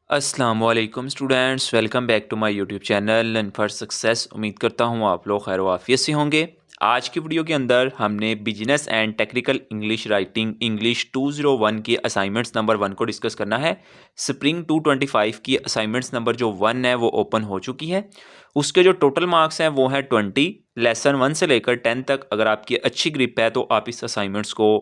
अस्सलाम वालेकुम students, welcome back to my YouTube channel learn for success. उम्मीद करता हूँ आप लोग खैर वाफियत से होंगे। आज की वीडियो के अंदर हमने business and technical English writing English 201 की असाइनमेंट्स नंबर 1 को डिस्कस करना है। स्प्रिंग 225 की असाइनमेंट्स नंबर जो 1 है वो ओपन हो चुकी है। उसके जो टोटल मार्क्स हैं वो हैं 20। लेसन 1 से लेकर 10 तक अगर आपकी अच्छी ग्रिप है तो आप इस असाइनमेंट्स को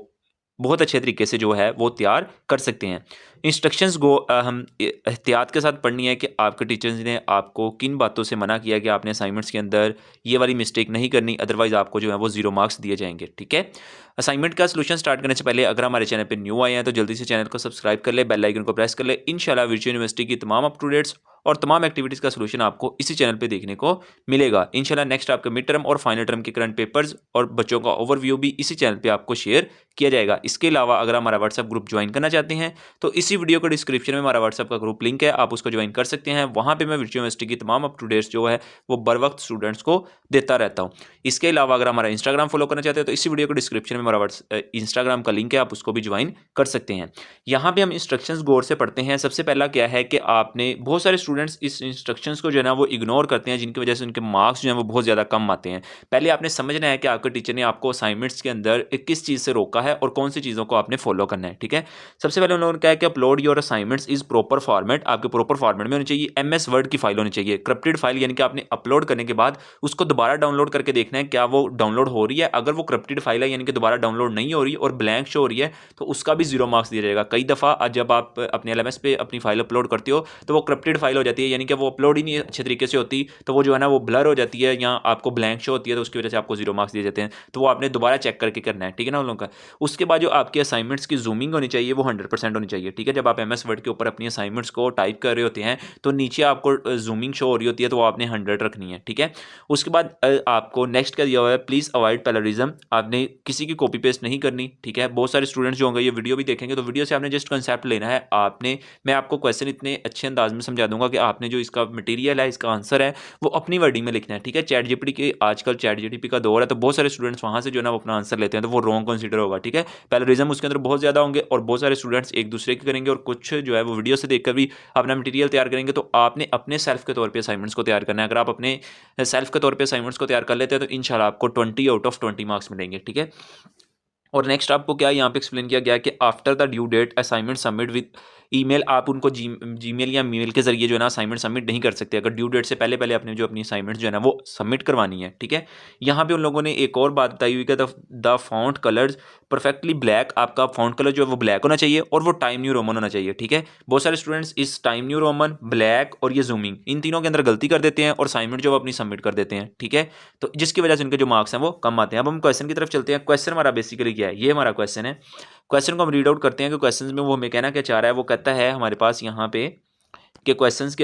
बहुत अच्छे तरीके से जो है वो तैयार कर सकते हैं। इंस्ट्रक्शंस को हम एहतियात के साथ पढ़नी है कि आपके टीचर्स ने आपको किन बातों से मना किया कि आपने असाइनमेंट्स के अंदर ये वाली मिस्टेक नहीं करनी, अदरवाइज आपको जो है वो 0 मार्क्स दिए जाएंगे। ठीक है। असाइनमेंट का सलूशन स्टार्ट करने से पहले अगर हमारे चैनल पे न्यू आए हैं तो जल्दी से चैनल को सब्सक्राइब कर ले, बेल आइकन को प्रेस कर ले। इंशाल्लाह विर्चुअल यूनिवर्सिटी की तमाम अप टू डेट्स और तमाम एक्टिविटीज़ का सलूशन आपको इसी चैनल पे देखने को मिलेगा। इंशाल्लाह नेक्स्ट आपके मिड टर्म और फाइनल टर्म के करंट पेपर्स और बच्चों का ओवरव्यू भी इसी चैनल पे आपको शेयर किया जाएगा। इसके अलावा अगर हमारा व्हाट्सएप ग्रुप ज्वाइन करना चाहते हैं तो इसी वीडियो के डिस्क्रिप्शन में हमारा व्हाट्सएप का ग्रुप लिंक है, आप उसको ज्वाइन कर सकते हैं। वहाँ पे मैं विर्चुअल यूनिवर्सिटी की तमाम अप टू डेट्स जो है वो बर वक्त स्टूडेंट्स को देता रहता हूँ। इसके अलावा अगर हमारा इंस्टाग्राम फॉलो करना चाहते हैं तो इसी वीडियो के डिस्क्रिप्शन में हमारा इंस्टाग्राम का लिंक है, आप उसको भी ज्वाइन कर सकते हैं। यहाँ पे हम इंस्ट्रक्शंस गौर से पढ़ते हैं। सबसे पहला क्या है कि आपने बहुत सारे स्टूडेंट्स इस इंस्ट्रक्शंस को जो है ना वो इग्नोर करते हैं, जिनकी वजह से उनके मार्क्स जो है वो बहुत ज़्यादा कम आते हैं। पहले आपने समझना है कि आपके टीचर ने आपको असाइनमेंट्स के अंदर किस चीज़ से रोका है और कौन सी चीज़ों को आपने फॉलो करना है। ठीक है। सबसे पहले उन लोगों ने कहा है कि upload your assignments is proper format, आपके प्रॉपर फॉर्मेट में होनी चाहिए। एमएस वर्ड की फाइल होनी चाहिए, करप्टेड फाइल, यानी कि आपने अपलोड करने के बाद उसको दोबारा डाउनलोड करके देखना है क्या वो डाउनलोड हो रही है। अगर वो करप्टेड फाइल है यानी कि दोबारा डाउनलोड नहीं हो रही और ब्लैंक शो हो रही है तो उसका भी 0 मार्क्स दिया जाएगा। कई दफ़ा जब आप अपने एलएमएस पे अपनी फाइल अपलोड करते हो तो वो करप्टेड फाइल हो जाती है, यानी कि वो अपलोड ही नहीं अच्छे तरीके से होती, तो वो जो है ना वो ब्लर हो जाती है या आपको ब्लैंक शो होती है, तो उसकी वजह से आपको 0 मार्क्स दिए जाते हैं। तो वो आपने दोबारा चेक करके करना है। ठीक है ना उन लोगों का। उसके बाद जो आपके असाइनमेंट्स की जूमिंग होनी चाहिए वो 100% होनी चाहिए। ठीक है। जब आप एमएस वर्ड के ऊपर अपनी असाइनमेंट्स को टाइप कर रहे होते हैं तो नीचे आपको जूमिंग शो हो रही होती है, तो वो आपने 100 रखनी है। ठीक है। उसके बाद आपको नेक्स्ट क्या दिया हुआ है, प्लीज़ अवॉइड पैलरिज्म, आपने किसी की कॉपी पेस्ट नहीं करनी। ठीक है। बहुत सारे स्टूडेंट्स जो होंगे ये वीडियो भी देखेंगे तो वीडियो से आपने जस्ट कंसेप्ट लेना है। आपने मैं आपको क्वेश्चन इतने अच्छे अंदाज में समझा दूंगा कि आपने जो इसका मटेरियल है, इसका आंसर है, वो अपनी वर्डिंग में लिखना है। ठीक है। चैट जीपीटी के आजकल चैट जीपीटी का दौर है, तो बहुत सारे स्टूडेंट्स वहाँ से जो है ना वो अपना आंसर लेते हैं, तो वो रॉन्ग कंसिडर होगा। ठीक है। पैलरिज्म उसके अंदर बहुत ज़्यादा होंगे और बहुत सारे स्टूडेंट्स एक दूसरे के करेंगे और कुछ जो है वो वीडियो से देखकर भी अपना मटेरियल तैयार करेंगे। तो आपने अपने सेल्फ के तौर पे असाइनमेंट्स को तैयार करना है। अगर आप अपने सेल्फ के तौर पे असाइनमेंट्स को तैयार कर लेते हैं तो इंशाल्लाह आपको 20 आउट ऑफ 20 मार्क्स मिलेंगे। ठीक है। और नेक्स्ट आपको क्या यहाँ पे एक्सप्लेन किया गया है कि after the due date assignment submit with email, आप उनको जीमेल या मेल के जरिए जो है ना असाइनमेंट सबमिट नहीं कर सकते। अगर ड्यू डेट से पहले पहले आपने जो अपनी असाइनमेंट जो है ना वो सबमिट करवानी है। ठीक है। यहाँ पे उन लोगों ने एक और बात बताई हुई कि the font colours perfectly black, आपका फॉन्ट कलर जो है वो ब्लैक होना चाहिए और वो टाइम न्यू रोमन होना चाहिए। ठीक है। बहुत सारे स्टूडेंट्स इस टाइम न्यू रोमन, ब्लैक और ये जूमिंग, इन तीनों के अंदर गलती कर देते हैं और असाइनमेंट जो वो अपनी सबमिट कर देते हैं। ठीक है। तो जिसकी वजह से उनके जो मार्क्स हैं वो कम आते हैं। अब हम क्वेश्चन की तरफ चलते हैं। क्वेश्चन हमारा बेसिकली क्या है, ये हमारा क्वेश्चन है। क्वेश्चन को हम रीड आउट करते हैं कि क्वेश्चन में वो हमें कहना क्या चाह रहा है। वो कहता है हमारे पास यहाँ पे कि क्वेश्चंस के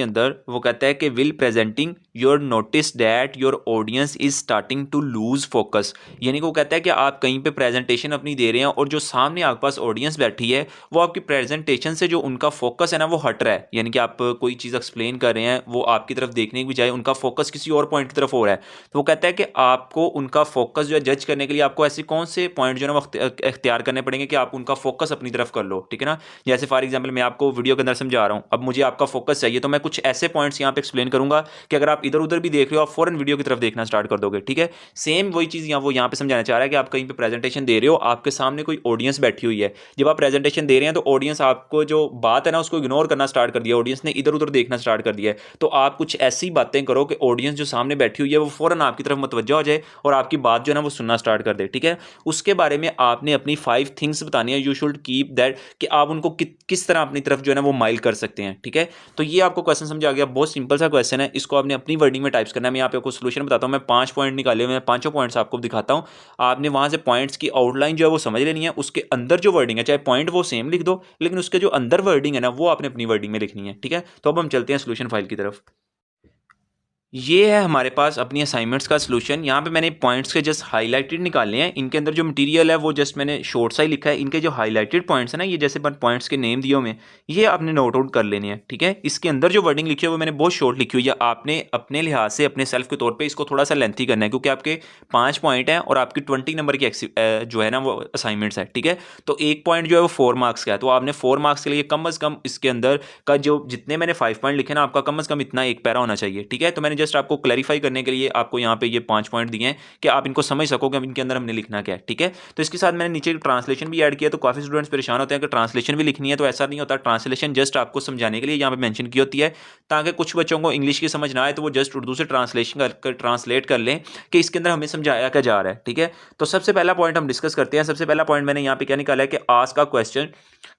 अंदर वो कहता है कि will presenting your notice that your audience is starting to lose focus, यानी कि वो कहता है कि आप कहीं पे प्रेजेंटेशन अपनी दे रहे हैं और जो सामने आपके पास ऑडियंस बैठी है वो आपकी प्रेजेंटेशन से जो उनका फोकस है ना वो हट रहा है, यानी कि आप कोई चीज़ एक्सप्लेन कर रहे हैं वो आपकी तरफ देखने की बजाय उनका फोकस किसी और पॉइंट की तरफ हो रहा है। तो वो कहता है कि आपको उनका फोकस जो है जज करने के लिए आपको ऐसे कौन से पॉइंट जो है ना वो इख्तियार करने पड़ेंगे कि आप उनका फोकस अपनी तरफ कर लो। ठीक है ना। जैसे फॉर एग्जाम्पल मैं आपको वीडियो के अंदर समझा रहा हूँ, अब मुझे आपका फोकस चाहिए तो मैं कुछ ऐसे पॉइंट्स यहाँ पे एक्सप्लेन करूंगा कि अगर आप इधर उधर भी देख रहे हो आप फौरन वीडियो की तरफ देखना स्टार्ट कर दोगे। ठीक है। सेम वही चीज़ वो यहाँ पे समझाना चाह रहा है कि आप कहीं पे प्रेजेंटेशन दे रहे हो, आपके सामने कोई ऑडियंस बैठी हुई है। जब आप प्रेजेंटेशन दे रहे हैं तो ऑडियंस आपको जो बात है ना उसको इग्नोर करना स्टार्ट कर दिया, ऑडियंस ने इधर उधर देखना स्टार्ट कर दिया है। तो आप कुछ ऐसी बातें करो कि ऑडियंस जो सामने बैठी हुई है वो फौरन आपकी तरफ मुतवज्जो हो जाए और आपकी बात जो है ना वो सुनना स्टार्ट कर दे। ठीक है। उसके बारे में आपने अपनी 5 थिंग्स बतानी है, यू शुड कीप दैट, कि आप उनको किस तरह अपनी तरफ जो है ना वो माइल कर सकते हैं। ठीक है। तो ये आपको क्वेश्चन समझ आ गया। बहुत सिंपल सा क्वेश्चन है, इसको आपने अपनी वर्डिंग में टाइप करना है। मैं यहाँ पे आपको सोल्यूशन बताता हूँ। मैं 5 पॉइंट निकाले हुए हैं, पांचों पॉइंट्स आपको दिखाता हूँ। आपने वहां से पॉइंट्स की आउटलाइन जो है वो समझ लेनी है। उसके अंदर जो वर्डिंग है चाहे पॉइंट वो सेम लिख दो, लेकिन उसके जो अंदर वर्डिंग है ना वो आपने अपनी वर्डिंग में लिखनी है। ठीक है। तो अब हम चलते हैं सोल्यूशन फाइल की तरफ। ये है हमारे पास अपनी असाइनमेंट्स का सॉल्यूशन। यहाँ पे मैंने पॉइंट्स के जस्ट हाइलाइटेड निकाले हैं। इनके अंदर जो मटेरियल है वो जस्ट मैंने शॉर्ट सा ही लिखा है। इनके जो हाइलाइटेड पॉइंट्स हैं ना, ये जैसे पॉइंट्स के नेम दिए हुए हैं, ये आपने नोट आउट कर लेने हैं, ठीक है। इसके अंदर जो वर्डिंग लिखी है वो मैंने बहुत शॉर्ट लिखी हुई है। आपने अपने लिहाज से, अपने सेल्फ के तौर पर इसको थोड़ा सा लेंथी करना है, क्योंकि आपके 5 पॉइंट हैं और आपकी 20 नंबर की जो है ना वो असाइनमेंट्स है, ठीक है। तो एक पॉइंट जो है वो 4 मार्क्स का है, तो आपने 4 मार्क्स के लिए कम अज़ कम इसके अंदर का जो जितने मैंने 5 पॉइंट लिखे ना, आपका कम अज़ कम इतना एक पैरा होना चाहिए, ठीक है। तो मैंने जस्ट आपको क्लैरिफाई करने के लिए आपको यहाँ पे ये 5 पॉइंट दिए हैं कि आप इनको समझ सको कि इनके अंदर हमने लिखना क्या है, ठीक है। तो इसके साथ मैंने नीचे ट्रांसलेशन भी ऐड किया। तो काफ़ी स्टूडेंट्स परेशान होते हैं कि ट्रांसलेशन भी लिखनी है, तो ऐसा नहीं होता। ट्रांसलेशन जस्ट आपको समझाने के लिए यहाँ पे मेंशन की होती है, ताकि कुछ बच्चों को इंग्लिश की समझ ना आए तो वो जस्ट उर्दू से ट्रांसलेट कर लें कि इसके अंदर हमें समझाया क्या जा रहा है, ठीक है। तो सबसे पहला पॉइंट हम डिस्कस करते हैं। सबसे पहला पॉइंट मैंने यहाँ पे क्या निकाला है कि आस्क अ क्वेश्चन,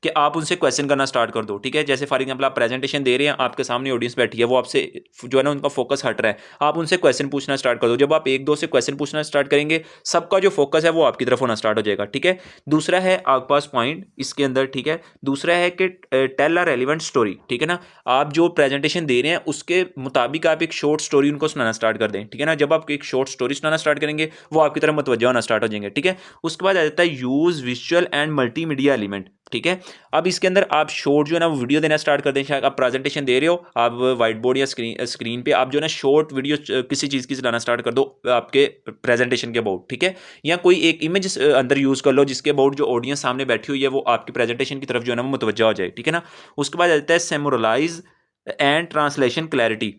कि आप उनसे क्वेश्चन करना स्टार्ट कर दो, ठीक है। जैसे फॉर एग्जांपल आप प्रेजेंटेशन दे रहे हैं, आपके सामने ऑडियंस बैठी है, वो आपसे जो है ना उनका फोकस हट रहा है, आप उनसे क्वेश्चन पूछना स्टार्ट कर दो। जब आप एक दो से क्वेश्चन पूछना स्टार्ट करेंगे, सबका जो फोकस है वो आपकी तरफ होना स्टार्ट हो जाएगा, ठीक है। दूसरा है आपके पास पॉइंट इसके अंदर, ठीक है। दूसरा है कि टेल अ रेलिवेंट स्टोरी, ठीक है ना। आप जो प्रेजेंटेशन दे रहे हैं उसके मुताबिक आप एक शॉर्ट स्टोरी उनको सुनाना स्टार्ट कर दें, ठीक है ना। जब आप एक शॉर्ट स्टोरी सुनाना स्टार्ट करेंगे, वो आपकी तरफ मुतवज्जह होना स्टार्ट हो जाएंगे, ठीक है। उसके बाद आ जाता है use visual and multimedia element, ठीक है। अब इसके अंदर आप शॉर्ट जो है ना वो वीडियो देना स्टार्ट कर दें। शायद आप प्रेजेंटेशन दे रहे हो, आप व्हाइट बोर्ड या स्क्रीन पे आप जो है ना शॉर्ट वीडियो किसी चीज़ की चलाना स्टार्ट कर दो आपके प्रेजेंटेशन के अबाउट, ठीक है। या कोई एक इमेज अंदर यूज़ कर लो जिसके अबाउट जो ऑडियंस सामने बैठी हुई है वो आपकी प्रेजेंटेशन की तरफ जो है ना वो मुतवज्जा हो जाए, ठीक है ना। उसके बाद आता है सेमोरलाइज एंड ट्रांसलेशन क्लैरिटी,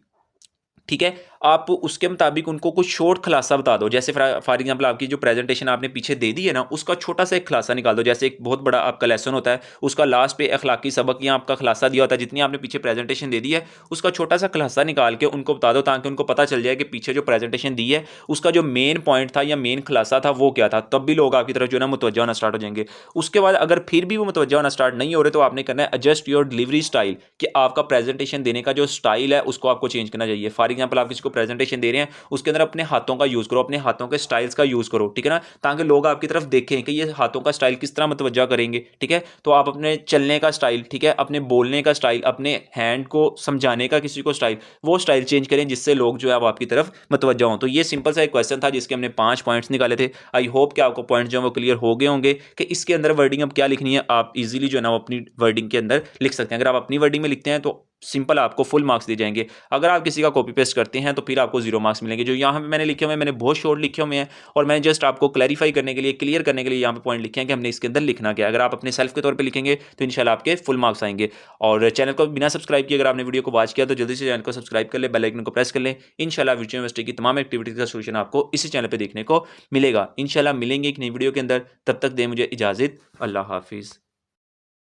ठीक है। आप उसके मुताबिक उनको कुछ शॉर्ट खुलासा बता दो। जैसे फॉर एग्जांपल आपकी जो प्रेजेंटेशन आपने पीछे दे दी है ना, उसका छोटा सा एक खुलासा निकाल दो। जैसे एक बहुत बड़ा आपका लेसन होता है, उसका लास्ट पे अखलाकी सबक या आपका खुलासा दिया होता है, जितनी आपने पीछे प्रेजेंटेशन दे दी है उसका छोटा सा खुलासा निकाल के उनको बता दो, ताकि उनको पता चल जाए कि पीछे जो प्रेजेंटेशन दी है उसका जो मेन पॉइंट था या मेन खुलासा था वो क्या था। तब भी लोग आपकी तरफ जो है ना मुतवज्जा होना स्टार्ट हो जाएंगे। उसके बाद अगर फिर भी वो मुतवज्जा होना स्टार्ट नहीं हो रहे, तो आपने करना है एडजस्ट योर डिलीवरी स्टाइल, कि आपका प्रेजेंटेशन देने का जो स्टाइल है उसको आपको चेंज करना चाहिए। फॉर एग्जाम्पल आप किसी को प्रेजेंटेशन दे रहे हैं, उसके अंदर अपने हाथों का यूज़ करो, अपने हाथों के स्टाइल्स का यूज़ करो, ठीक है ना। ताकि लोग आपकी तरफ देखें कि ये हाथों का स्टाइल किस तरह मुतवज्जा करेंगे, ठीक है। तो आप अपने चलने का स्टाइल, ठीक है, अपने बोलने का स्टाइल, अपने हैंड को समझाने का किसी को स्टाइल, वो स्टाइल चेंज करें जिससे लोग जो है वो आपकी तरफ मुतवज्जा हों। तो ये सिंपल सा एक क्वेश्चन था जिसके हमने 5 पॉइंट्स निकाले थे। आई होप कि आपको पॉइंट जो है वो क्लियर हो गए होंगे कि इसके अंदर वर्डिंग अब क्या लिखनी है। आप इजीली जो है ना वो अपनी वर्डिंग के अंदर लिख सकते हैं। अगर आप अपनी वर्डिंग में लिखते हैं तो सिंपल आपको फुल मार्क्स दिए जाएंगे। अगर आप किसी का कॉपी पेस्ट करते हैं तो फिर आपको 0 मार्क्स मिलेंगे। जो यहाँ पे मैंने लिखे हुए हैं, मैंने बहुत शॉर्ट लिखे हुए हैं और मैंने जस्ट आपको क्लैरिफाई करने के लिए, क्लियर करने के लिए यहाँ पे पॉइंट लिखे हैं कि हमने इसके अंदर लिखना क्या है। अगर आप अपने सेल्फ के तौर पे लिखेंगे तो इंशाल्लाह आपके फुल मार्क्स आएंगे। और चैनल को बिना सब्सक्राइब किए अगर आपने वीडियो को वॉच किया तो जल्दी से चैनल को सब्सक्राइब कर ले, बेल आइकन को प्रेस कर लें। इंशाल्लाह विर्चुअल यूनिवर्सिटी की तमाम एक्टिविटीज़ का सोल्यूशन आपको इसी चैनल पर देखने को मिलेगा। इंशाल्लाह मिलेंगे एक नई वीडियो के अंदर। तब तक दें मुझे इजाज़त। अल्लाह हाफिज़।